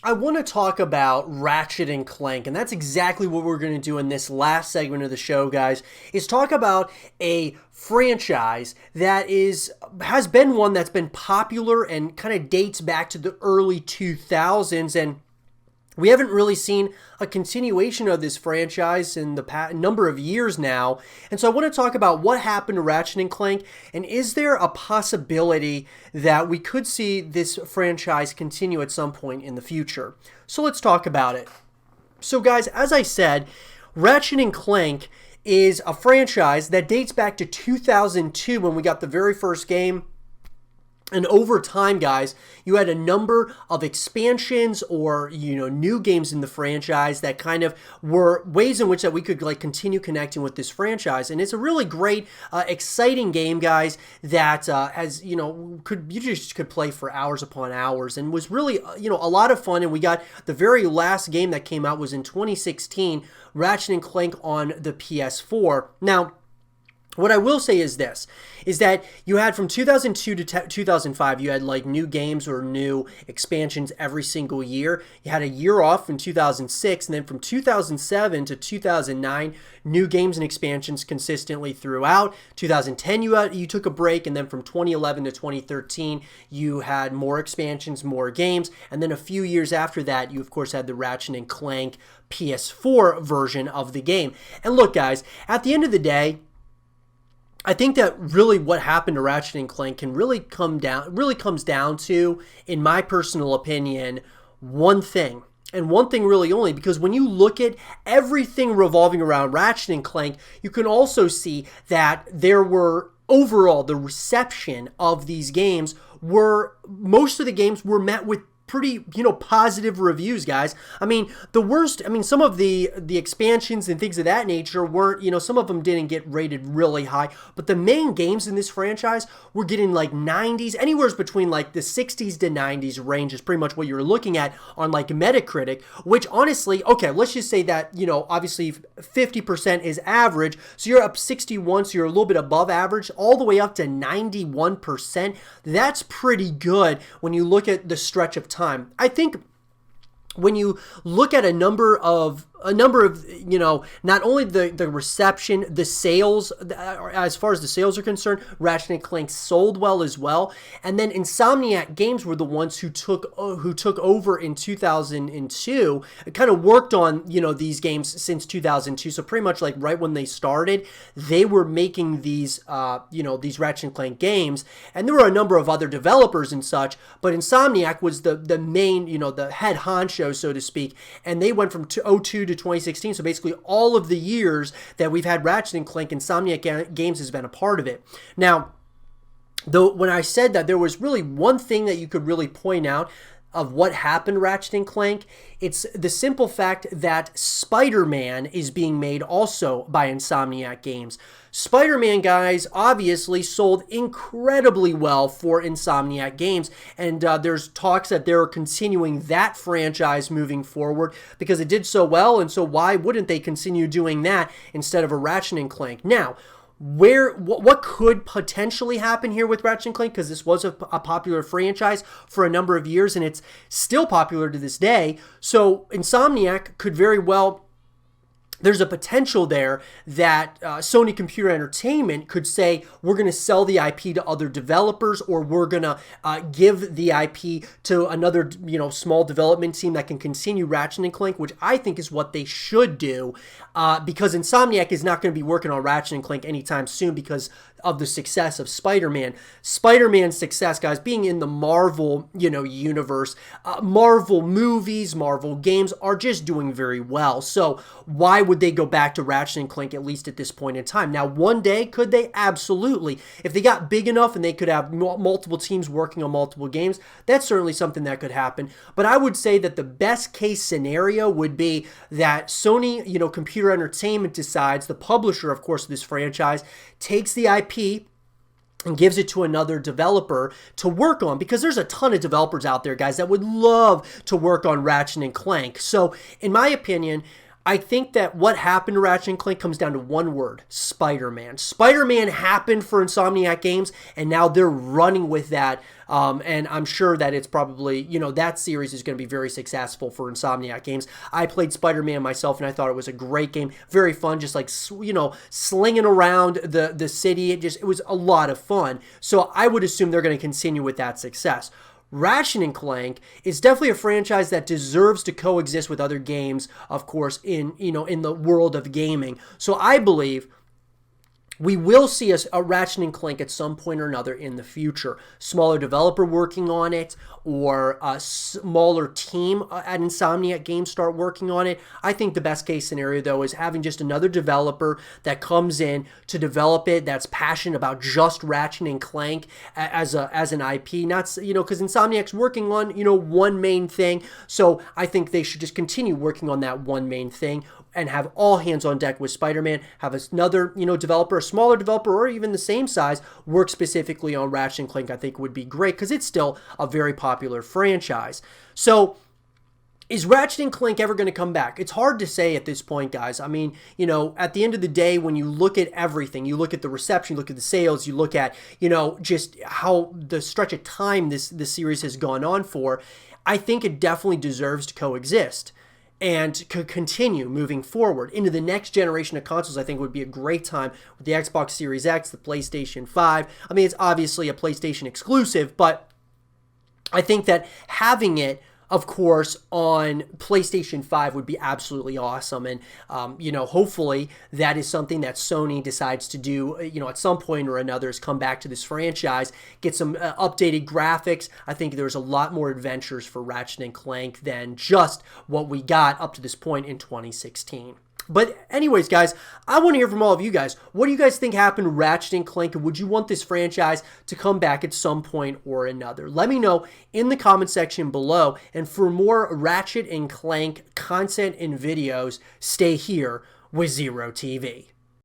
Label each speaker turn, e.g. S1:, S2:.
S1: I want to talk about Ratchet and Clank, and that's exactly what we're going to do in this last segment of the show, guys, is talk about a franchise that has been one that's been popular and kind of dates back to the early 2000s, and we haven't really seen a continuation of this franchise in the past number of years now. And so I want to talk about what happened to Ratchet and Clank, and is there a possibility that we could see this franchise continue at some point in the future? So let's talk about it. So guys, as I said, Ratchet and Clank is a franchise that dates back to 2002 when we got the very first game. And over time, guys, you had a number of expansions or, new games in the franchise that kind of were ways in which that we could continue connecting with this franchise. And it's a really great, exciting game, guys, that you just could play for hours upon hours and was really, a lot of fun. And we got the very last game that came out was in 2016, Ratchet and Clank on the PS4. Now, what I will say is this, is that you had from 2002 to 2005, you had new games or new expansions every single year. You had a year off in 2006, and then from 2007 to 2009, new games and expansions consistently throughout. 2010, you took a break, and then from 2011 to 2013, you had more expansions, more games, and then a few years after that, you of course had the Ratchet and Clank PS4 version of the game. And look, guys, at the end of the day, I think that really what happened to Ratchet and Clank comes down to, in my personal opinion, one thing. And one thing really only, because when you look at everything revolving around Ratchet and Clank, you can also see that overall, the reception of these games most of the games were met with pretty, positive reviews, guys. I mean, some of the expansions and things of that nature weren't, some of them didn't get rated really high, but the main games in this franchise were getting 90s, anywhere between the 60s to 90s range is pretty much what you're looking at on Metacritic, which honestly, okay, let's just say that, obviously 50% is average, so you're up 61, so you're a little bit above average, all the way up to 91%. That's pretty good when you look at the stretch of time. I think when you look at a number of not only the reception, the sales, as far as the sales are concerned, Ratchet and Clank sold well as well. And then Insomniac Games were the ones who took over in 2002. It kind of worked on, these games since 2002. So pretty much right when they started, they were making these, these Ratchet and Clank games. And there were a number of other developers and such, but Insomniac was the main, the head honcho, so to speak. And they went from 2002 to 2016, so basically all of the years that we've had Ratchet and Clank, Insomniac Games has been a part of it. Now, though, when I said that there was really one thing that you could really point out of what happened to Ratchet and Clank, it's the simple fact that SpiderMan is being made also by Insomniac Games. SpiderMan, guys, obviously sold incredibly well for Insomniac Games, and there's talks that they're continuing that franchise moving forward because it did so well, and so why wouldn't they continue doing that instead of a Ratchet and Clank? Now, what could potentially happen here with Ratchet and Clank, because this was a popular franchise for a number of years and it's still popular to this day, so Insomniac could very well, there's a potential there that Sony Computer Entertainment could say, we're going to sell the IP to other developers, or we're going to give the IP to another, small development team that can continue Ratchet and Clank, which I think is what they should do, because Insomniac is not going to be working on Ratchet and Clank anytime soon because of the success of Spider-Man. Spider-Man's success, guys, being in the Marvel, universe, Marvel movies, Marvel games are just doing very well. So why would they go back to Ratchet and Clank, at least at this point in time? Now, one day, could they? Absolutely. If they got big enough and they could have multiple teams working on multiple games, that's certainly something that could happen. But I would say that the best case scenario would be that Sony, Computer Entertainment decides, the publisher, of course, of this franchise, takes the IP and gives it to another developer to work on, because there's a ton of developers out there, guys, that would love to work on Ratchet and Clank. So, in my opinion, I think that what happened to Ratchet and Clank comes down to one word: Spider-Man. Spider-Man happened for Insomniac Games, and now they're running with that. And I'm sure that it's probably, that series is going to be very successful for Insomniac Games. I played Spider-Man myself, and I thought it was a great game. Very fun, just like, slinging around the city. It was a lot of fun. So I would assume they're going to continue with that success. Ratchet and Clank is definitely a franchise that deserves to coexist with other games, of course, in the world of gaming. So I believe we will see a Ratchet and Clank at some point or another in the future. Smaller developer working on it, or a smaller team at Insomniac Games start working on it. I think the best case scenario, though, is having just another developer that comes in to develop it, that's passionate about just Ratchet and Clank as an IP. Not, because Insomniac's working on, one main thing. So I think they should just continue working on that one main thing and have all hands on deck with Spider-Man. Have another, developer, a smaller developer, or even the same size, work specifically on Ratchet and Clank. I think would be great, because it's still a very popular franchise. So is Ratchet and Clank ever going to come back? It's hard to say at this point, guys. I mean, at the end of the day, when you look at everything, you look at the reception, you look at the sales, you look at, just how the stretch of time this series has gone on for, I think it definitely deserves to coexist and could continue moving forward into the next generation of consoles. I think would be a great time with the Xbox Series X, the PlayStation 5. I mean, it's obviously a PlayStation exclusive, but I think that having it, of course, on PlayStation 5 would be absolutely awesome. And, hopefully that is something that Sony decides to do, at some point or another, is come back to this franchise, get some updated graphics. I think there's a lot more adventures for Ratchet and Clank than just what we got up to this point in 2016. But anyways, guys, I want to hear from all of you guys. What do you guys think happened to Ratchet and Clank? And would you want this franchise to come back at some point or another? Let me know in the comment section below. And for more Ratchet and Clank content and videos, stay here with Zero TV.